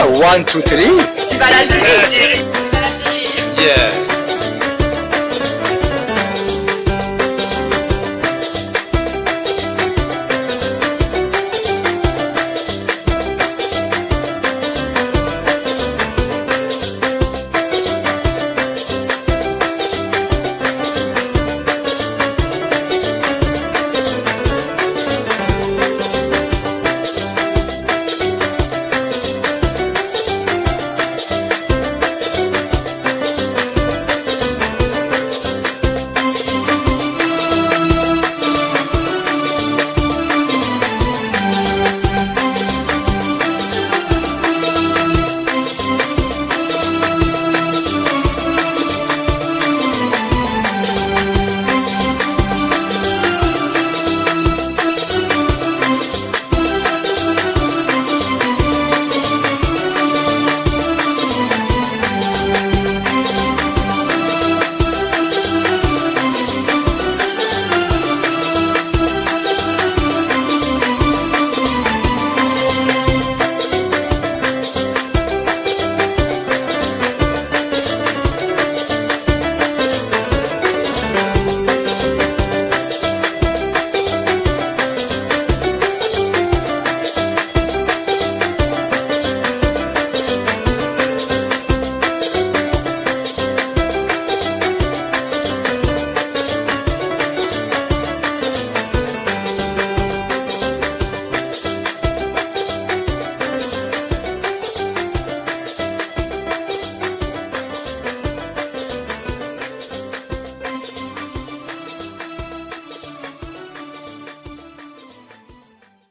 1, 2, 3. Viva l'Algérie. Yes.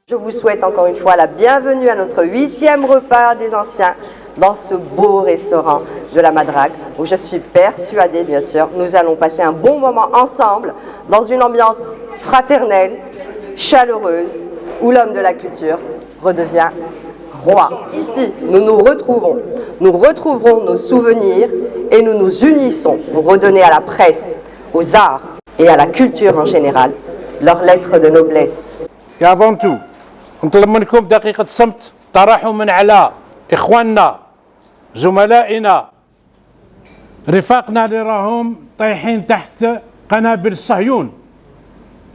Je vous souhaite encore une fois la bienvenue à notre 8e repas des anciens dans ce beau restaurant de la Madrague où je suis persuadée, bien sûr, nous allons passer un bon moment ensemble dans une ambiance fraternelle, chaleureuse, où l'homme de la culture redevient roi. Ici, nous nous retrouvons, nous retrouverons nos souvenirs et nous nous unissons pour redonner à la presse, aux arts et à la culture en général leurs lettres de noblesse. Et avant tout, نطلب منكم دقيقة صمت ترحما على إخواننا زملائنا رفاقنا اللي راهم طايحين تحت قنابل الصهيون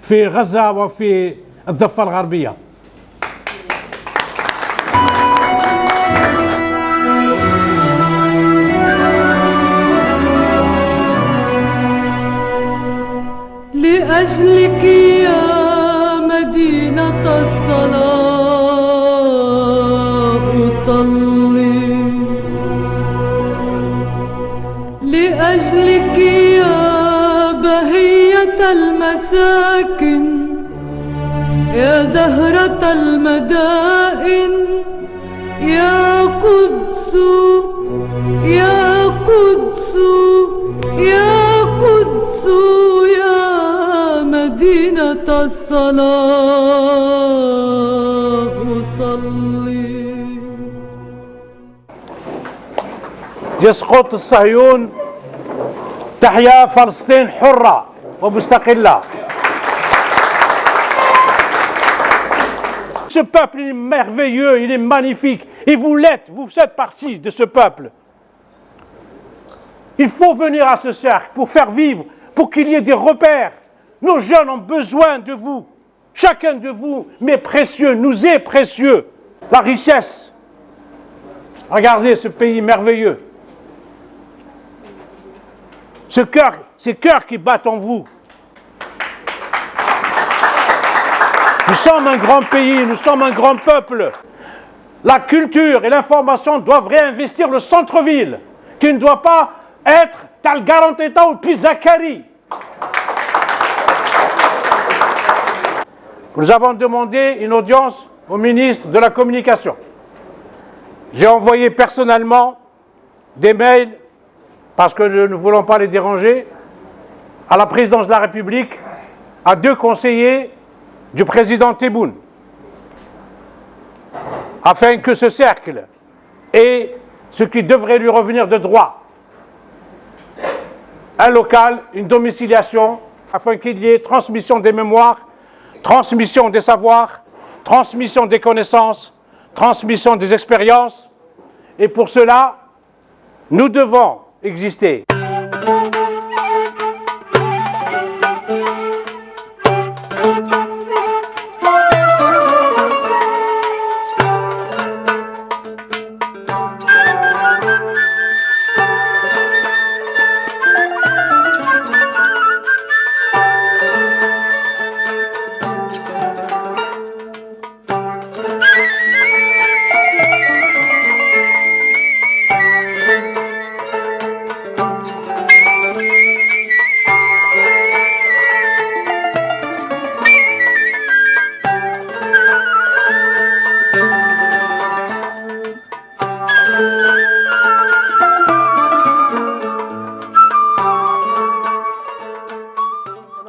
في غزة وفي الضفة الغربية. لأجلك يا مدينة الصلاة أصلي لأجلك يا بهية المساكن يا زهرة المدائن يا قدس يا قدس يا قدس يا مدينة الصلاة أصلي. يسقط الصهيون تحيا فلسطين حرة ومستقلة. Ce peuple il est merveilleux, il est magnifique et vous l'êtes, vous faites partie de ce peuple. Il faut venir à ce cercle pour faire vivre, pour qu'il y ait des repères. Nos jeunes ont besoin de vous. Chacun de vous m'est précieux, nous est précieux. La richesse. Regardez ce pays merveilleux. Ces cœurs qui battent en vous. Nous sommes un grand pays, nous sommes un grand peuple. La culture et l'information doivent réinvestir le centre-ville, qui ne doit pas être Tal Garanteta ou Pizzakari. Nous avons demandé une audience au ministre de la Communication. J'ai envoyé personnellement des mails, parce que nous ne voulons pas les déranger, à la présidence de la République, à 2 conseillers du président Tebboune, afin que ce cercle ait ce qui devrait lui revenir de droit. Un local, une domiciliation, afin qu'il y ait transmission des mémoires, transmission des savoirs, transmission des connaissances, transmission des expériences et pour cela, nous devons exister.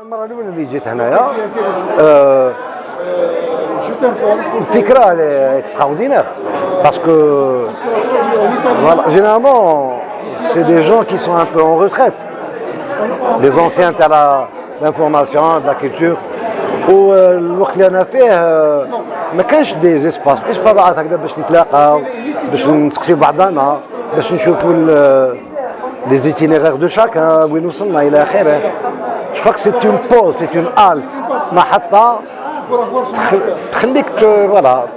المرة الأولى اللي جيت هنايا الفكرة اكستراوردينير باسكو généralement c'est des gens qui sont un peu en retraite, les anciens تاع l'information, de la culture. والوقت اللي انا فيه ما كانش دي زيسباس كاش فضاءات هكذا باش نتلاقاو باش نسقسيو بعضنا باش نشوفوا لي زيتينيرير دو شاكان وين وصلنا الى اخره. Je crois que c'est une pause, c'est une halte محطة تخليك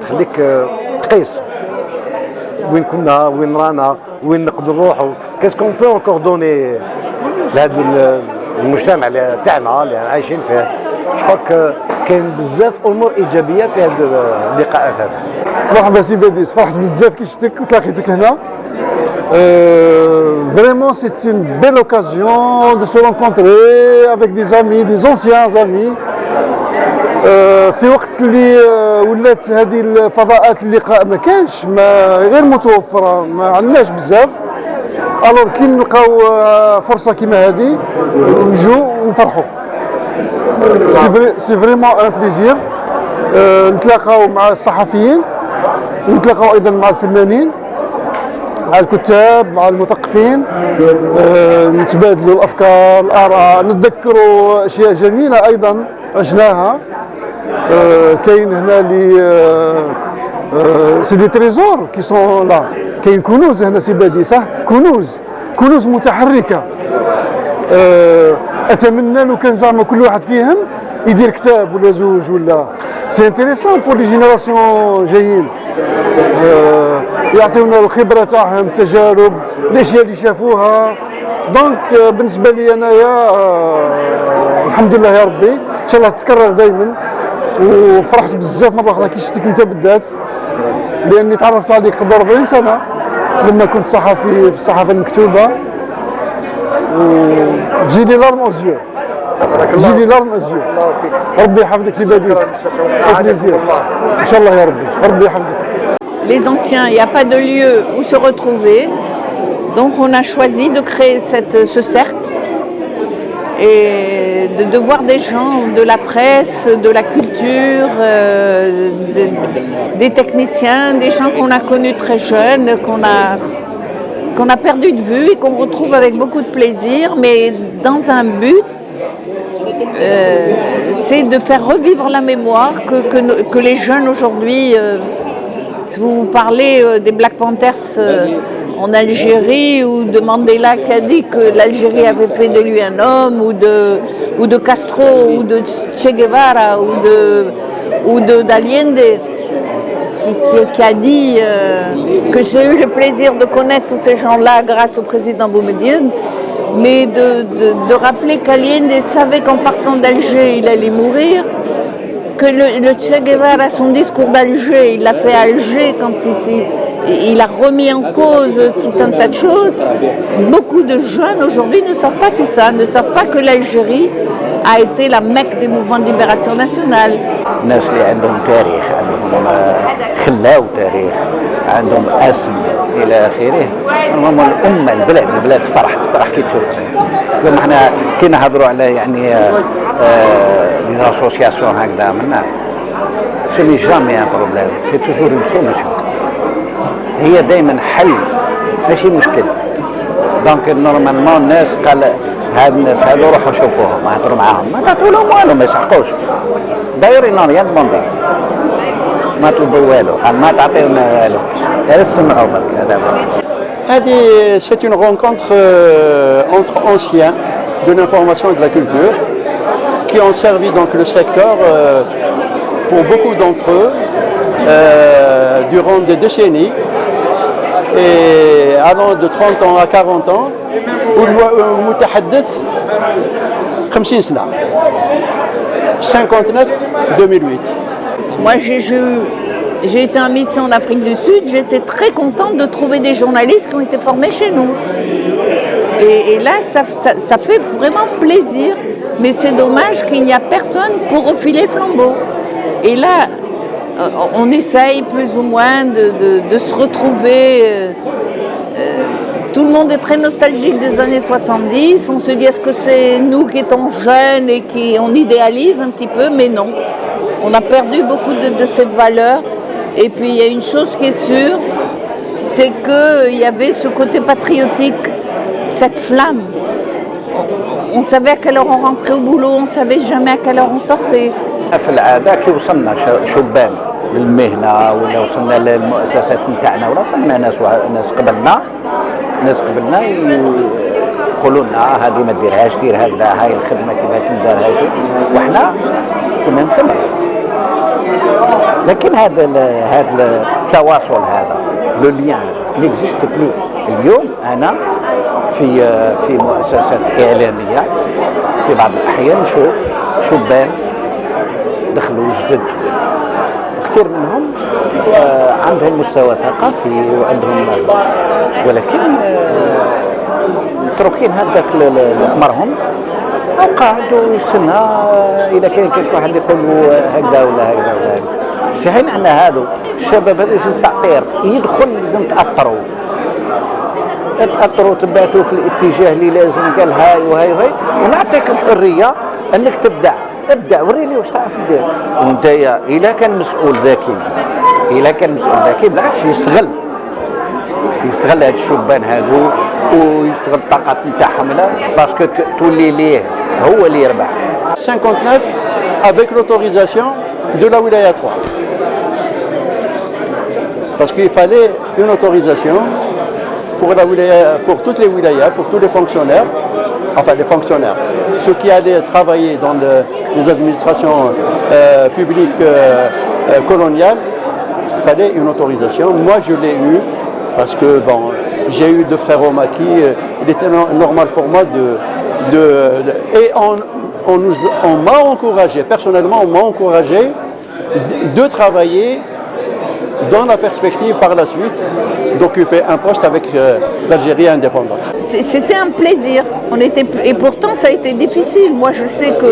تخليك تقيس وين كنا وين رانا وين نقدر نروحوا. كاس كون بو انكور دوني لهذا المجتمع اللي تاعنا اللي عايشين فيه. Je crois que كاين بزاف امور ايجابيه في هذه اللقاءات هذه. مرحبا سي باديس، فرحت بزاف كي شفتك وتلاقيتك هنا. Vraiment, c'est une belle occasion de se rencontrer avec des amis, des anciens amis. في وقت اللي ولات هذه الفضاءات اللقاء ما كانش غير متوفره، ما عندناش بزاف. الوغ كي نلقاو فرصه كيما هذه نجو ونفرحوا. سي فريمون ان بليزير نتلاقاو مع الصحفيين ونتلاقاو ايضا مع الفنانين، مع الكتاب، مع المثقفين، نتبادلوا الافكار، الاراء، نتذكروا اشياء جميله ايضا عشناها. كاين هنا لي سي دي تريزور كي سون لا، كاين كنوز هنا سي بادي صح، كنوز متحركه. اتمنى لو كان زعما كل واحد فيهم يدير كتاب ولا زوج ولا سي انتريسون بور لي جينيراسيون جايين، يعطيونا الخبره تاعهم، التجارب، الاشياء اللي شافوها. دونك بالنسبه لي انايا الحمد لله يا ربي ان شاء الله تتكرر دائما. وفرحت بزاف مره اخرى كي شفتك انت بالذات، لاني تعرفت عليك قبل 40 سنه لما كنت صحفي في الصحافه المكتوبه. وجيلي لارم اوزيو، جيلي لارم اوزيو. ربي يحفظك سي باديس، ان شاء الله يا ربي يحفظك. Les anciens, il n'y a pas de lieu où se retrouver, donc on a choisi de créer ce cercle et de voir des gens de la presse, de la culture, des techniciens, des gens qu'on a connus très jeunes, qu'on a perdu de vue et qu'on retrouve avec beaucoup de plaisir, mais dans un but, c'est de faire revivre la mémoire que les jeunes aujourd'hui, si vous parlez des Black Panthers en Algérie, ou de Mandela qui a dit que l'Algérie avait fait de lui un homme, ou de Castro, ou de Che Guevara, ou d'Allende, qui a dit que j'ai eu le plaisir de connaître tous ces gens-là grâce au président Boumediene, mais de rappeler qu'Allende savait qu'en partant d'Alger, il allait mourir, que le Che Guevara, son discours d'Alger, il l'a fait à Alger quand il a remis en cause tout un tas de choses. Beaucoup de jeunes aujourd'hui ne savent pas tout ça, ne savent pas que l'Algérie a été la Mecque des mouvements de libération nationale. الناس اللي عندهم تاريخ، عندهم خلاو تاريخ، عندهم اسم الى اخره، هم الامه البلاد فرح كي تشوفها. لما احنا كي نهضروا على يعني لي اسوسياسيون هكذا منا سي ني جامي ان بروبليم، سي توجور اون سوليسيون، هي دائما حل ماشي مشكل. دونك نورمالمون الناس قال هاد الناس هادو روحوا شوفوهم، هضروا معاهم، ما تعطوا لهم والو، ما يسحقوش. داير نوريان موندي ما طلبوا والو ما تعطيونا والو غير سمعوا برك هذا C'est une rencontre entre anciens de l'information et de la culture qui ont servi donc le secteur pour beaucoup d'entre eux durant des décennies et allant de 30 ans à 40 ans والمتحدث 50 سنة 59 2008. Moi, j'ai été en mission en Afrique du Sud, j'étais très contente de trouver des journalistes qui ont été formés chez nous. Et là, ça fait vraiment plaisir, mais c'est dommage qu'il n'y a personne pour refiler le flambeau. Et là, on essaye plus ou moins de se retrouver. Tout le monde est très nostalgique des années 70. On se dit, est-ce que c'est nous qui étions jeunes et on idéalise un petit peu? Mais non. On a perdu beaucoup de cette valeur. Et puis, il y a une chose qui est sûre, c'est qu'il y avait ce côté patriotique, cette flamme. On savait à quelle heure on rentrait au boulot, on ne savait jamais à quelle heure on sortait. في العادة كي وصلنا شبان للمهنة ولا وصلنا للمؤسسات نتاعنا ولا وصلنا ناس قبلنا يقولوا لنا هذه ما ديرهاش دير هكذا هاي الخدمة كيف تندار هذه وحنا كنا نسمع. لكن هذا التواصل هذا لو ليان نيكزيست بلو. اليوم أنا في مؤسسات إعلامية في بعض الأحيان نشوف شبان دخلوا جدد كثير منهم عندهم مستوى ثقافي وعندهم ولكن متروكين هكذاك عمرهم او قاعدوا يستنى اذا كان كاين واحد يقول له هكذا ولا هكذا ولا هكذا في حين ان هذو الشباب هذا لازم تعطير يدخل لازم تاثروا تبعتوا في الاتجاه اللي لازم قال هاي وهاي وهاي ونعطيك الحريه انك ابدع وريني واش تعرف دير. وانت الا كان مسؤول ذكي بالعكس يستغل هاد الشبان هادو ويستغل الطاقات نتاعهم باسكو تولي ليه هو اللي يربح. 59 avec l'autorisation de la Wilaya 3. Parce qu'il fallait une autorisation pour la wilaya, pour toutes les wilayas, pour tous les fonctionnaires, enfin les fonctionnaires, ceux qui allaient travailler dans les administrations publiques coloniales, il fallait une autorisation. Moi je l'ai eu parce que bon, j'ai eu deux frères au maquis, il était normal pour moi et on m'a encouragé, personnellement on m'a encouragé de travailler dans la perspective par la suite d'occuper un poste avec l'Algérie indépendante. C'était un plaisir. Et pourtant, ça a été difficile. Moi, je sais que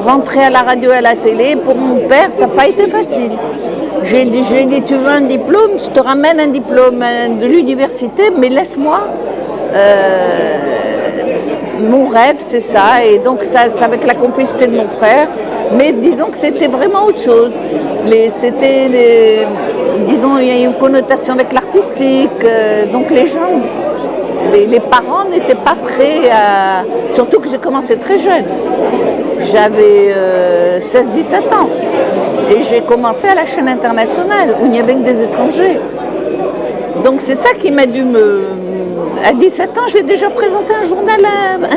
rentrer à la radio et à la télé, pour mon père, ça n'a pas été facile. J'ai dit, tu veux un diplôme, je te ramène un diplôme de l'université, mais laisse-moi. Mon rêve, c'est ça. Et donc, ça, c'est avec la complicité de mon frère. Mais disons que c'était vraiment autre chose. Disons, il y a une connotation avec l'artistique. Donc, les gens, les parents n'étaient pas prêts à... Surtout que j'ai commencé très jeune. J'avais 16-17 ans. Et j'ai commencé à la chaîne internationale, où il n'y avait que des étrangers. Donc, c'est ça qui m'a dû me... À 17 ans, j'ai déjà présenté un journal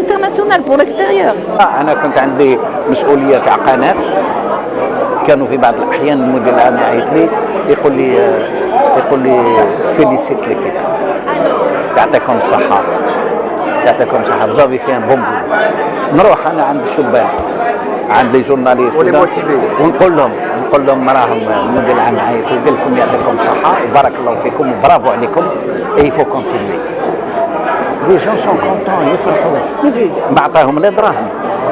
international pour l'extérieur. أنا كنت عندي مسؤولية تاع قناة كانوا في بعض الأحيان المدير العام يعيط لي يقول لي فيليسيت ليكيب يعطيكم الصحة فوزافي في ان بون نروح أنا عند الشبان عند لي جورناليست ونقول لهم راهم المدير العام يعيط ويقول لكم يعطيكم الصحة وبارك الله فيكم وبرافو عليكم اي فو كونتينيي. لي جون سون كونتون يفرحوا بعطاهم لا دراهم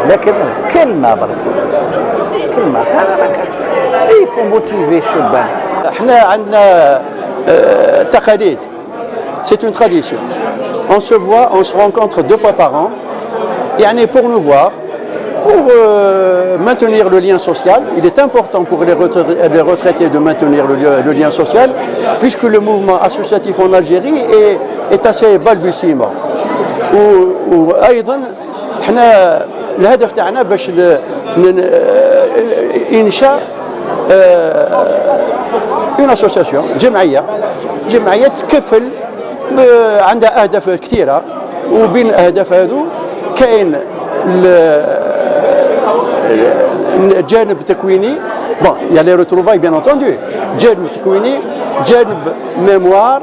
لكن كلمه برك كلمه هذا ما كان يفو موتيفي الشبان. احنا عندنا تقاليد c'est une tradition. On se voit, on se rencontre 2 fois par an يعني pour nous voir, pour maintenir le lien social. Il est important pour les retraités de maintenir le lien social puisque le mouvement associatif en Algérie est assez balbutiement. وأيضا احنا الهدف تاعنا باش إنشاء اون اسوسياسيون جمعيه تكفل عندها اهداف كثيره، وبين الاهداف هذو كاين الجانب التكويني، بون يا لي روتروفاي بيان انتوندو، جانب تكويني، جانب ميموار،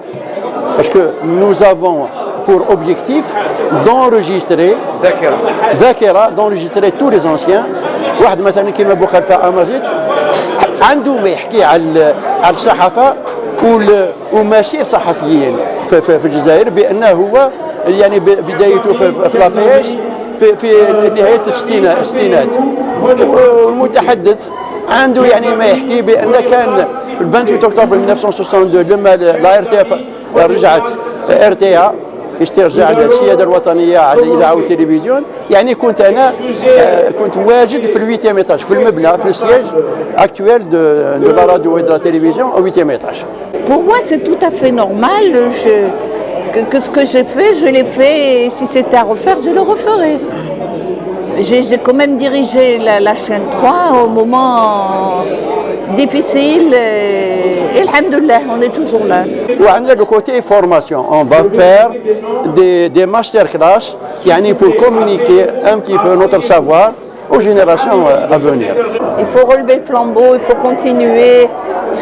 parce que nous avons pour objectif d'enregistrer ذاكرة d'enregistrer tous les anciens. واحد مثلا كيما بوخلفاء أمازيغ عنده ما يحكي على الصحافة ومسير صحفيين في الجزائر، بأنه هو يعني بدايته في لابيش في نهاية الستينات، والمتحدث عنده يعني ما يحكي بأن كان 28 أكتوبر 1962 لما لا RTF رجعت RTA استرجاع السيادة الوطنية على الإذاعة والتلفزيون، يعني كنت أنا كنت واجد في الويتيام إيطاج في المبنى في السياج أكتويل دو لا راديو et de la télévision au 8e étage. Pour moi, c'est tout à fait normal que ce que j'ai fait, je l'ai fait, et si c'était à refaire, je le referais. J'ai quand même dirigé la chaîne 3 au moment difficile, et alhamdoulilah, on est toujours là. وعندنا le côté formation, on va faire des masterclass يعني pour communiquer un petit peu notre savoir aux générations à venir. Il faut relever le flambeau, il faut continuer,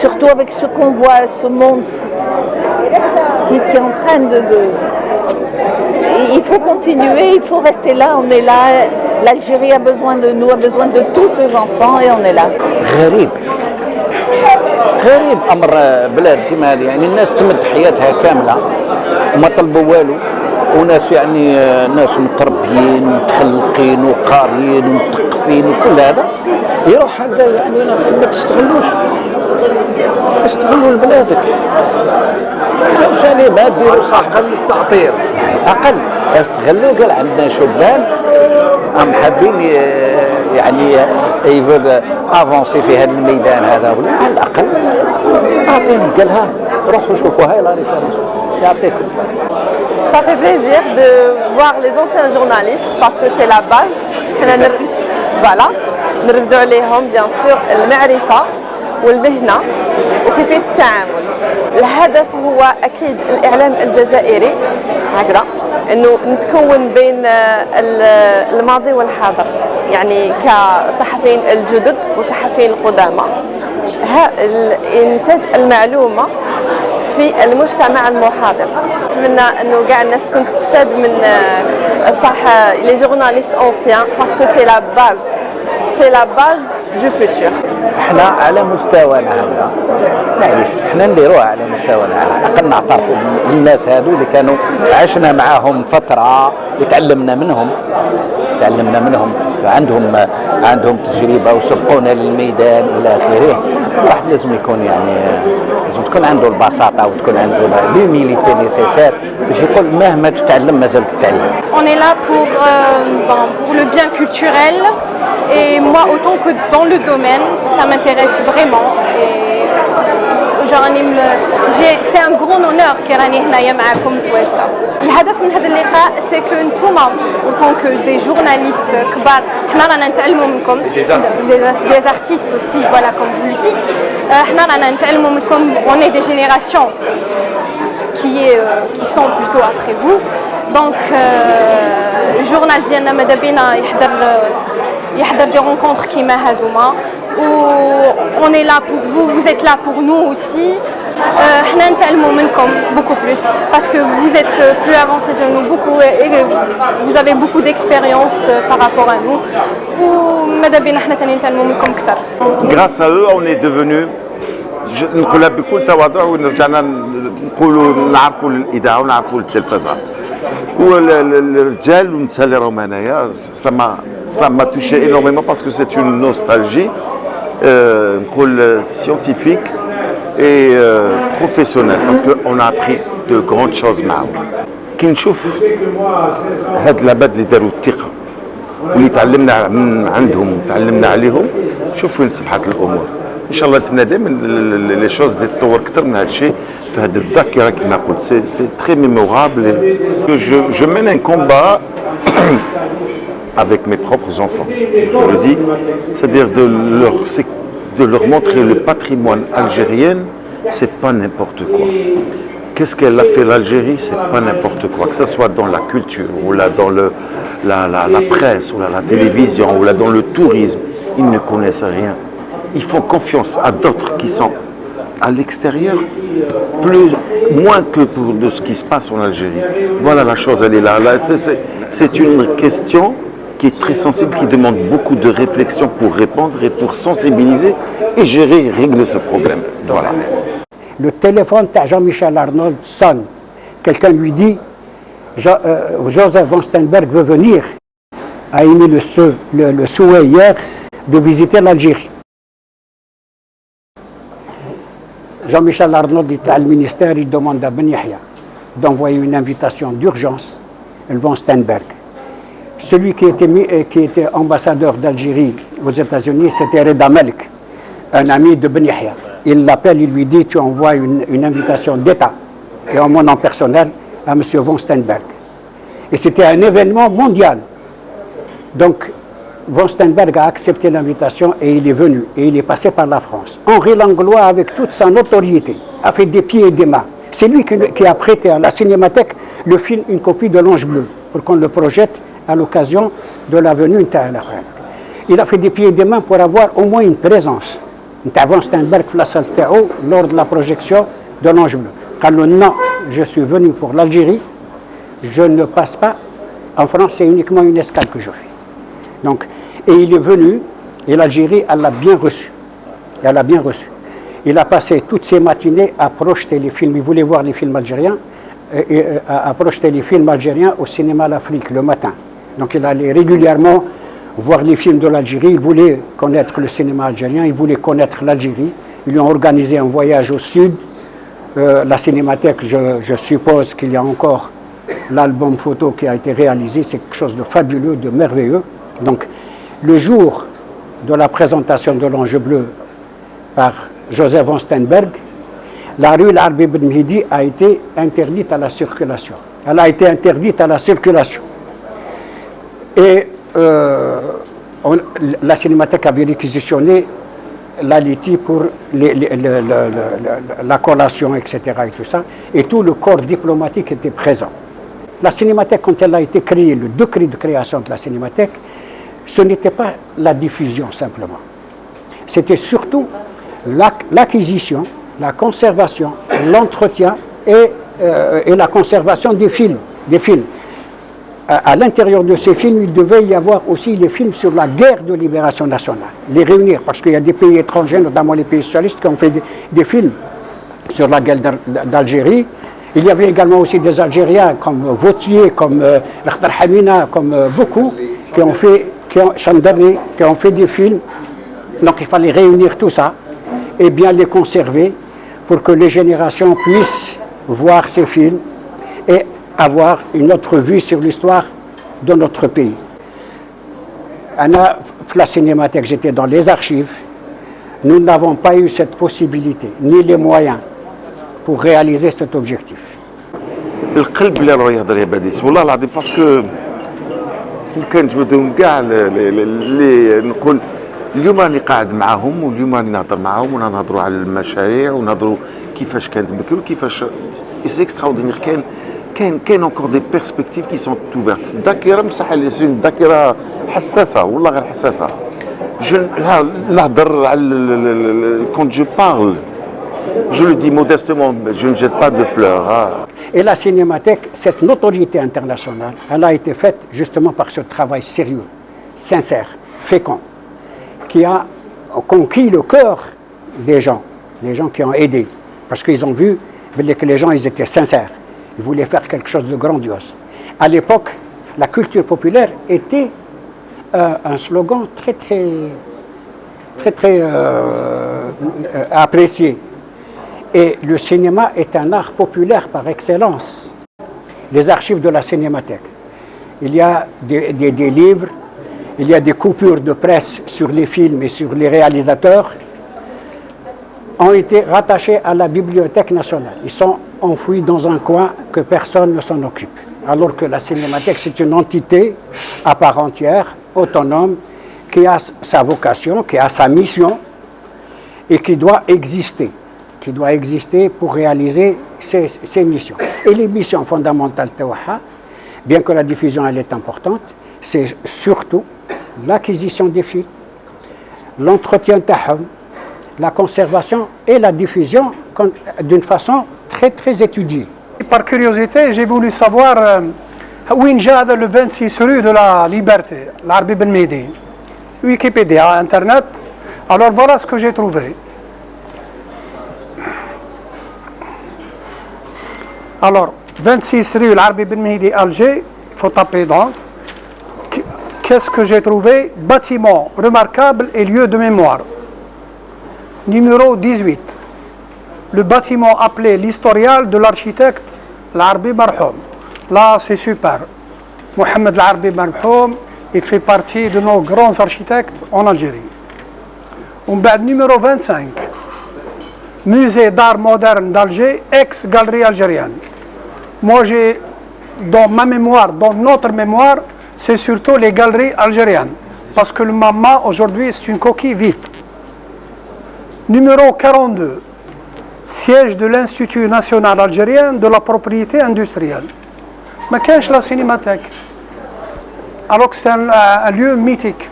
surtout avec ce qu'on voit, ce monde qui est en train de... Il faut continuer, il faut rester là, on est là. L'Algérie a besoin de nous, a besoin de tous ses enfants et on est là. غريب امر بلاد كيما هذه، يعني الناس تمد حياتها كامله وما طلبوا والو، وناس يعني ناس متربيين متخلقين وقاريين ومثقفين وكل هذا يروح هكذا، يعني ما تستغلوش، استغلوا لبلادك. واش عليه ما ديروا صح اقل التعطير، اقل استغلوا. قال عندنا شبان هم حابين يعني يفول افونسي في هذا الميدان هذا، ولا على الاقل اعطيهم، قال ها روحوا شوفوا هاي لا ريفيرونس يعطيكم. Ça fait plaisir de voir les anciens journalistes parce que c'est la base. Voilà. نرفدوا عليهم bien sûr المعرفة والمهنة وكيفية التعامل. الهدف هو أكيد الإعلام الجزائري هكذا، إنه نتكون بين الماضي والحاضر، يعني كصحفيين الجدد وصحفيين القدامى، إنتاج المعلومة في المجتمع المحاضر. نتمنى انه كاع الناس تكون تستفاد من صح لي جورناليست اونسيان باسكو سي لا باز دو فوتور. احنا على مستوانا هذا معليش احنا نديروها على مستوانا، على الاقل نعترفوا بالناس هذو اللي كانوا عشنا معاهم فتره وتعلمنا منهم عندهم تجربه وسبقونا للميدان الى اخره. الواحد لازم يكون يعني لازم تكون عنده البساطه وتكون عنده l'humilité nécessaire باش يقول مهما تتعلم ما زلت تتعلم. On est là pour le bien culturel et moi autant que dans le domaine ça m'intéresse vraiment. C'est un grand honneur كي راني هنايا معاكم متواجده. الهدف من هذا اللقاء سي كو نتوما اوتون كو دي جورناليست كبار حنا رانا نتعلموا منكم، دي ارتيست اوسي فوالا كوم فو لو ديت، حنا رانا نتعلموا منكم. On est des générations qui sont plutôt après vous. Donc الجورنال ديالنا ماذا بينا يحضر دي رونكونتر كيما هذوما. On est là pour vous, vous êtes là pour nous aussi. حنا نتعلموا منكم beaucoup plus parce que vous êtes plus avancés que nous beaucoup et vous avez beaucoup d'expérience par rapport à nous. وماذا بينا حنا تاني نتعلموا منكم أكثر. Grâce à eux, on est devenu نقولها بكل تواضع ونرجعنا نقولوا نعرفوا الإذاعة ونعرفوا التلفزة. والرجال والنساء اللي راهم هنايا ça m'a touché énormément parce que c'est une nostalgie نقول scientifique et professionnelle parce qu'on a appris de grandes choses معهم. كي نشوف هاد العباد اللي داروا الثقة واللي تعلمنا من عندهم وتعلمنا عليهم، شوف وين سمحت الأمور. ان شاء الله نتمنى دائما لي شوز تزيد تطور اكثر من هذا الشيء في هذه الذاكره كما قلت. سي تري ميمورابل. جو مين ان كومبا avec mes propres enfants, je le dis, c'est-à-dire de leur montrer le patrimoine algérien, c'est pas n'importe quoi. Qu'est-ce qu'elle a fait l'Algérie? C'est pas n'importe quoi. Que ce soit dans la culture, ou là dans la presse, ou là, la télévision, ou là dans le tourisme, ils ne connaissent rien. Ils font confiance à d'autres qui sont à l'extérieur, moins que pour de ce qui se passe en Algérie. Voilà, la chose, elle est là. C'est une question qui est très sensible, qui demande beaucoup de réflexion pour répondre et pour sensibiliser et gérer et régler ce problème. Voilà. Le téléphone de Jean-Michel Arnauld sonne. Quelqu'un lui dit Joseph von Steinberg veut venir, a émis le souhait hier de visiter l'Algérie. Jean-Michel Arnauld est à le ministère, il demande à Ben Yahya d'envoyer une invitation d'urgence à von Steinberg. Celui qui était ambassadeur d'Algérie aux États-Unis, c'était Reda Malek, un ami de Ben Yahya. Il l'appelle, il lui dit, tu envoies une invitation d'État et en mon nom personnel à M. von Steinberg. Et c'était un événement mondial. Donc, von Steinberg a accepté l'invitation et il est venu. Et il est passé par la France. Henri Langlois, avec toute son autorité, a fait des pieds et des mains. C'est lui qui a prêté à la Cinémathèque le film, une copie de l'Ange Bleu, pour qu'on le projette à l'occasion de la venue de Tahalakhel. Il a fait des pieds et des mains pour avoir au moins une présence. Von Steinberg lors de la projection de l'Ange Bleu. Quand non, je suis venu pour l'Algérie, je ne passe pas en France, c'est uniquement une escale que je fais. Donc, et il est venu, et l'Algérie, elle l'a bien reçu. Elle l'a bien reçu. Il a passé toutes ses matinées à projeter les films. Il voulait voir les films algériens, à projeter les films algériens au cinéma l'Afrique le matin. Donc il allait régulièrement voir les films de l'Algérie. Il voulait connaître le cinéma algérien, il voulait connaître l'Algérie. Ils lui ont organisé un voyage au sud. La Cinémathèque, je suppose qu'il y a encore l'album photo qui a été réalisé. C'est quelque chose de fabuleux, de merveilleux. Donc, le jour de la présentation de l'Ange Bleu par Joseph von Steinberg, la rue l'Arbi Ben Mhidi a été interdite à la circulation. Elle a été interdite à la circulation. Et la Cinémathèque avait réquisitionné la Liti pour la collation, etc. et tout ça. Et tout le corps diplomatique était présent. La Cinémathèque, quand elle a été créée, le décret de création de la Cinémathèque, ce n'était pas la diffusion simplement. C'était surtout l'acquisition, la conservation, l'entretien et la conservation des films. À l'intérieur de ces films, il devait y avoir aussi les films sur la guerre de libération nationale. Les réunir, parce qu'il y a des pays étrangers, notamment les pays socialistes, qui ont fait des films sur la guerre d'Algérie. Il y avait également aussi des Algériens comme Vautier, comme Lakhtar Hamina, comme beaucoup, qui ont fait des films. Donc il fallait réunir tout ça et bien les conserver pour que les générations puissent voir ces films et avoir une autre vue sur l'histoire de notre pays. La Cinémathèque, j'étais dans les archives. Nous n'avons pas eu cette possibilité, ni les moyens pour réaliser cet objectif. القلب اللي راه يهضر يا باديس والله العظيم باسكو كان جبدهم كاع اللي نقول اليوم راني قاعد معاهم واليوم راني نهضر معاهم ونهضروا على المشاريع ونهضروا كيفاش كانت بكري وكيفاش سي اكستراوردينير كاين encore des perspectives qui sont ouvertes. الذاكره بصح الذاكره حساسه والله غير حساسه. نهضر على quand je parle je le dis modestement, je ne jette pas de fleurs. Hein. Et la Cinémathèque, cette notoriété internationale, elle a été faite justement par ce travail sérieux, sincère, fécond, qui a conquis le cœur des gens qui ont aidé, parce qu'ils ont vu que les gens ils étaient sincères, ils voulaient faire quelque chose de grandiose. À l'époque, la culture populaire était un slogan très apprécié. Et le cinéma est un art populaire par excellence. Les archives de la Cinémathèque. Il y a des livres, il y a des coupures de presse sur les films et sur les réalisateurs, ont été rattachés à la Bibliothèque nationale. Ils sont enfouis dans un coin que personne ne s'en occupe. Alors que la Cinémathèque, c'est une entité à part entière, autonome, qui a sa vocation, qui a sa mission, et qui doit exister pour réaliser ces missions. Et les missions fondamentales, bien que la diffusion elle est importante, c'est surtout l'acquisition des fils, l'entretien taham, la conservation et la diffusion d'une façon très très étudiée. Par curiosité, j'ai voulu savoir où est le 26 rue de la Liberté, l'Arbi Ben Mehdi. Wikipédia, Internet. Alors voilà ce que j'ai trouvé. Alors, 26 rue l'Arbi Ben Mehdi, Alger, il faut taper donc. Qu'est-ce que j'ai trouvé? Bâtiment remarquable et lieu de mémoire. Numéro 18. Le bâtiment appelé l'historial de l'architecte l'Arbi Marhoum. Là, c'est super. Mohamed l'Arbi Marhoum, il fait partie de nos grands architectes en Algérie. Numéro 25. Musée d'art moderne d'Alger, ex-galerie algérienne. Moi, j'ai, dans ma mémoire, dans notre mémoire, c'est surtout les galeries algériennes. Parce que le Mamma, aujourd'hui, c'est une coquille vide. Numéro 42. Siège de l'Institut national algérien de la propriété industrielle. Mais qu'est-ce que la cinémathèque? Alors que c'est un lieu mythique.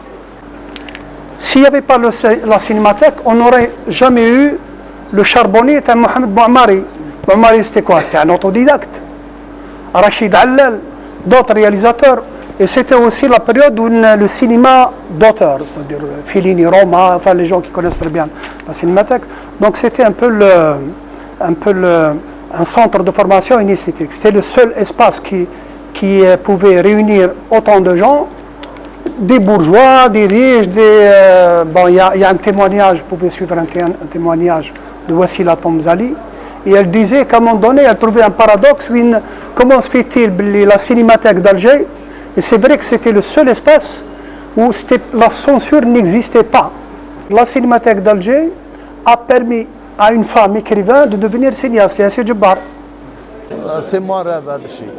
S'il n'y avait pas la cinémathèque, on n'aurait jamais eu le charbonnier de Mohamed Bouamari. Bouamari, c'était quoi? C'était un autodidacte. Rachid Allal, d'autres réalisateurs. Et c'était aussi la période où le cinéma d'auteur, c'est-à-dire Fellini, Roma, enfin les gens qui connaissent très bien la cinémathèque. Donc c'était un peu un centre de formation initiatique. C'était le seul espace qui pouvait réunir autant de gens, des bourgeois, des riches, bon, il y a un témoignage, vous pouvez suivre un témoignage de Wassila Tomzali, et elle disait qu'à un moment donné, elle trouvait un paradoxe, comment se fait-il la cinémathèque d'Alger, et c'est vrai que c'était le seul espace où la censure n'existait pas. La cinémathèque d'Alger a permis à une femme écrivain de devenir cinéaste, Yassir Djebbar. سي موا راب هذا الشيء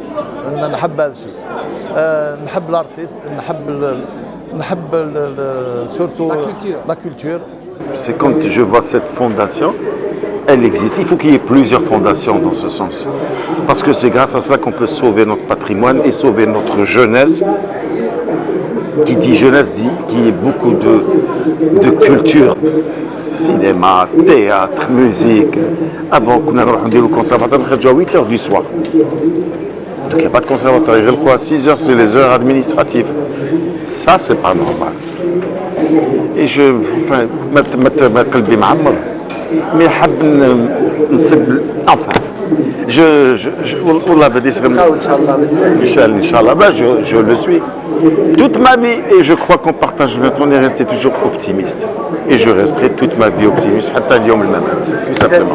نحب هذا الشيء نحب الارتيست نحب surtout la culture. C'est quand je vois cette fondation, elle existe. Il faut qu'il y ait plusieurs fondations dans ce sens. Parce que c'est grâce à cela qu'on peut sauver notre patrimoine et sauver notre jeunesse. Qui dit jeunesse dit qu'il y ait beaucoup de culture. Cinéma, théâtre, musique. Avant qu'on ait le conservatoire, on à 8 h du soir. Donc il n'y a pas de conservatoire. Je crois à 6 h, c'est les heures administratives. Ça, c'est pas normal. Et enfin, mais enfin, je le suis toute ma vie et je crois qu'on partage notre, on est resté toujours optimiste et je resterai toute ma vie optimiste tout simplement.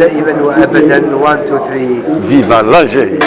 Viva l'Algérie.